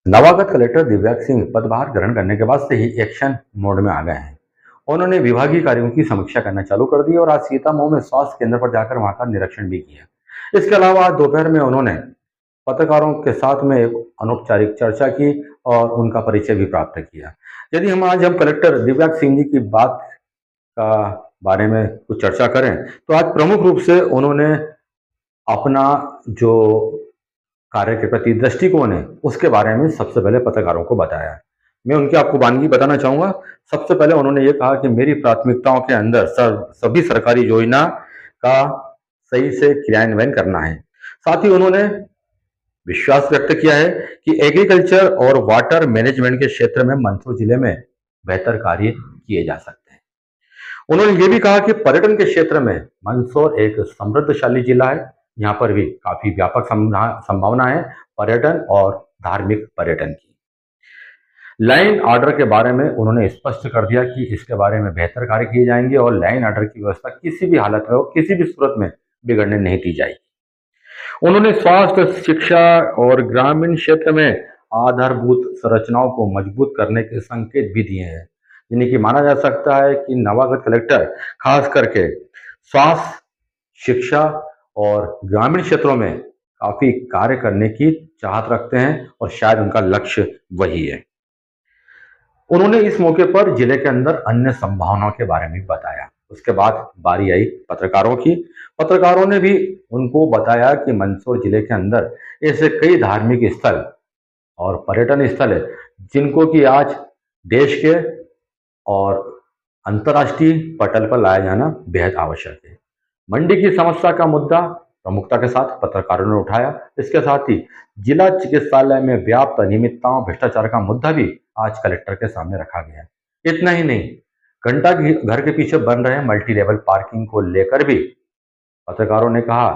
नवागत collector दिव्यांग सिंह पदभार ग्रहण करने के बाद से ही एक्शन मोड में आ गए हैं। उन्होंने विभागीय कार्यों की समीक्षा करना चालू कर दी और आज सीतामऊ में स्वास्थ्य केंद्र पर जाकर वहां का निरीक्षण भी किया। इसके अलावा आज दोपहर में उन्होंने पत्रकारों के साथ में एक अनौपचारिक चर्चा की और उनका परिचय भी प्राप्त किया। यदि हम कलेक्टर दिव्यांग सिंह जी की बात का बारे में कुछ चर्चा करें, तो आज प्रमुख रूप से उन्होंने अपना जो कार्य के प्रति दृष्टिकोण है, उसके बारे में सबसे पहले पत्रकारों को बताया। मैं उनकी आपको वानगी बताना चाहूँगा। सबसे पहले उन्होंने ये कहा कि मेरी प्राथमिकताओं के अंदर सभी सरकारी योजना का सही से क्रियान्वयन करना है। साथ ही उन्होंने विश्वास व्यक्त किया है कि एग्रीकल्चर और वाटर मैनेजमेंट के क्षेत्र में मंदसौर जिले में बेहतर कार्य किए जा सकते हैं। उन्होंने ये भी कहा कि पर्यटन के क्षेत्र में मंदसौर एक समृद्धशाली जिला है। यहाँ पर भी काफी व्यापक संभावना है पर्यटन और धार्मिक पर्यटन की। लाइन ऑर्डर के बारे में उन्होंने स्पष्ट कर दिया कि इसके बारे में बेहतर कार्य किए जाएंगे और लाइन ऑर्डर की व्यवस्था किसी भी हालत में हो, किसी भी सूरत में बिगड़ने नहीं दी जाएगी। उन्होंने स्वास्थ्य, शिक्षा और ग्रामीण क्षेत्र में आधारभूत संरचनाओं को मजबूत करने के संकेत भी दिए हैं। यानी कि माना जा सकता है कि नवागत कलेक्टर खास करके स्वास्थ्य, शिक्षा और ग्रामीण क्षेत्रों में काफी कार्य करने की चाहत रखते हैं और शायद उनका लक्ष्य वही है। उन्होंने इस मौके पर जिले के अंदर अन्य संभावनाओं के बारे में बताया। उसके बाद बारी आई पत्रकारों की। पत्रकारों ने भी उनको बताया कि मंदसौर जिले के अंदर ऐसे कई धार्मिक स्थल और पर्यटन स्थल है जिनको कि आज देश के और अंतर्राष्ट्रीय पटल पर लाया जाना बेहद आवश्यक है। मंडी की समस्या का मुद्दा प्रमुखता के साथ पत्रकारों ने उठाया। इसके साथ ही जिला चिकित्सालय में व्याप्त अनियमितताओं, भ्रष्टाचार का मुद्दा भी आज कलेक्टर के सामने रखा गया। इतना ही नहीं, घंटा घर के पीछे बन रहे मल्टी लेवल पार्किंग को लेकर भी पत्रकारों ने कहा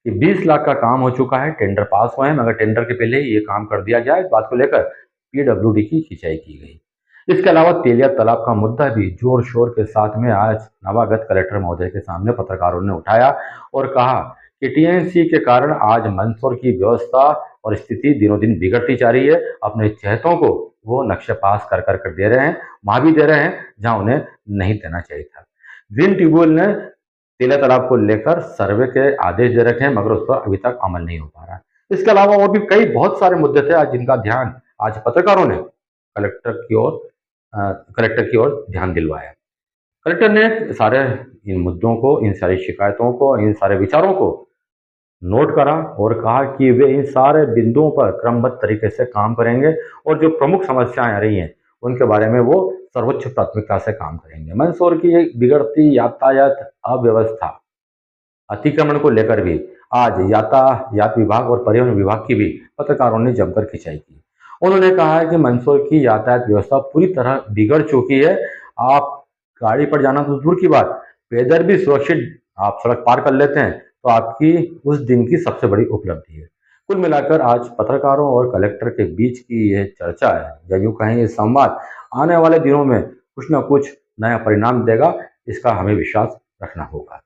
कि 20 लाख का काम हो चुका है, टेंडर पास हुए हैं, मगर टेंडर के पहले ही ये काम कर दिया गया। इस बात को लेकर पीडब्ल्यूडी की खिंचाई की गई। इसके अलावा तेलिया तालाब का मुद्दा भी जोर शोर के साथ में आज नवागत कलेक्टर महोदय के सामने पत्रकारों ने उठाया और कहा कि टीएनसी के कारण आज मंदसौर की व्यवस्था और स्थिति दिनों दिन बिगड़ती जा रही है। अपने चहेतों को वो नक्शे पास कर दे रहे हैं, वहां भी दे रहे हैं जहां उन्हें नहीं देना चाहिए था। ग्रीन ट्रिब्यूनल ने तेलिया तालाब को लेकर सर्वे के आदेश दे रखे हैं, मगर उस पर अभी तक अमल नहीं हो पा रहा है। इसके अलावा और भी कई बहुत सारे मुद्दे थे आज जिनका ध्यान आज पत्रकारों ने कलेक्टर की ओर ध्यान दिलवाया। कलेक्टर ने सारे इन मुद्दों को, इन सारी शिकायतों को, इन सारे विचारों को नोट करा और कहा कि वे इन सारे बिंदुओं पर क्रमबद्ध तरीके से काम करेंगे और जो प्रमुख समस्याएं आ रही हैं उनके बारे में वो सर्वोच्च प्राथमिकता से काम करेंगे। मंदसौर की एक बिगड़ती यातायात अव्यवस्था, अतिक्रमण को लेकर भी आज यातायात विभाग और परिवहन विभाग की भी पत्रकारों ने जमकर खिंचाई की। उन्होंने कहा है कि मंदसौर की यातायात व्यवस्था पूरी तरह बिगड़ चुकी है। आप गाड़ी पर जाना तो दूर की बात, पैदल भी सुरक्षित आप सड़क पार कर लेते हैं तो आपकी उस दिन की सबसे बड़ी उपलब्धि है। कुल मिलाकर आज पत्रकारों और कलेक्टर के बीच की यह चर्चा है, या यूं कहें ये संवाद आने वाले दिनों में कुछ ना कुछ नया परिणाम देगा, इसका हमें विश्वास रखना होगा।